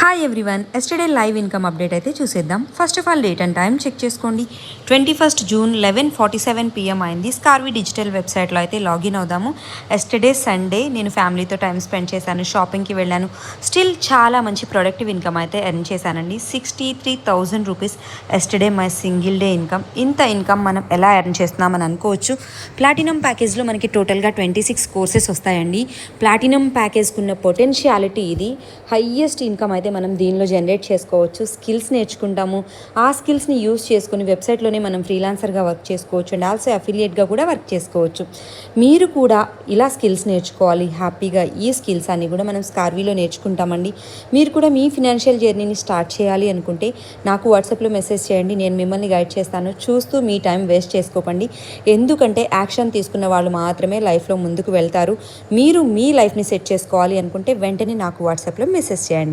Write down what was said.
Hi everyone, yesterday live income update అయితే చూసేద్దాం. First of all date and time check చేసుకోండి. 21st June 11:47 PM అయింది. స్కార్వి digital వెబ్సైట్లో అయితే లాగిన్ అవుదాము. ఎస్టర్డే సండే నేను ఫ్యామిలీతో టైం స్పెండ్ చేశాను, షాపింగ్కి వెళ్ళాను. స్టిల్ చాలా మంచి ప్రొడక్టివ్ ఇన్కమ్ అయితే ఎర్న్ చేశానండి. 63,000 rupees yesterday my single day income. ఇంత ఇన్కమ్ మనం ఎలా ఎర్న్ చేస్తున్నామని అనుకోవచ్చు. ప్లాటినం ప్యాకేజ్లో మనకి టోటల్గా 26 కోర్సెస్ వస్తాయండి. ప్లాటినం ప్యాకేజ్కున్న పొటెన్షియాలిటీ ఇది. హయ్యెస్ట్ ఇన్కమ్ అయితే మనం దీనిలో జనరేట్ చేసుకోవచ్చు. స్కిల్స్ నేర్చుకుంటాము, ఆ స్కిల్స్ని యూజ్ చేసుకుని వెబ్సైట్లోనే మనం ఫ్రీలాన్సర్గా వర్క్ చేసుకోవచ్చు అండ్ ఆల్సో అఫిలియేట్గా కూడా వర్క్ చేసుకోవచ్చు. మీరు కూడా ఇలా స్కిల్స్ నేర్చుకోవాలి హ్యాపీగా. ఈ స్కిల్స్ అన్నీ కూడా మనం స్కార్వీలో నేర్చుకుంటామండి. మీరు కూడా మీ ఫినాన్షియల్ జర్నీని స్టార్ట్ చేయాలి అనుకుంటే నాకు వాట్సాప్లో మెసేజ్ చేయండి, నేను మిమ్మల్ని గైడ్ చేస్తాను. చూస్తూ మీ టైం వేస్ట్ చేసుకోకండి, ఎందుకంటే యాక్షన్ తీసుకున్న వాళ్ళు మాత్రమే లైఫ్లో ముందుకు వెళ్తారు. మీరు మీ లైఫ్ని సెట్ చేసుకోవాలి అనుకుంటే వెంటనే నాకు వాట్సాప్లో మెసేజ్ చేయండి.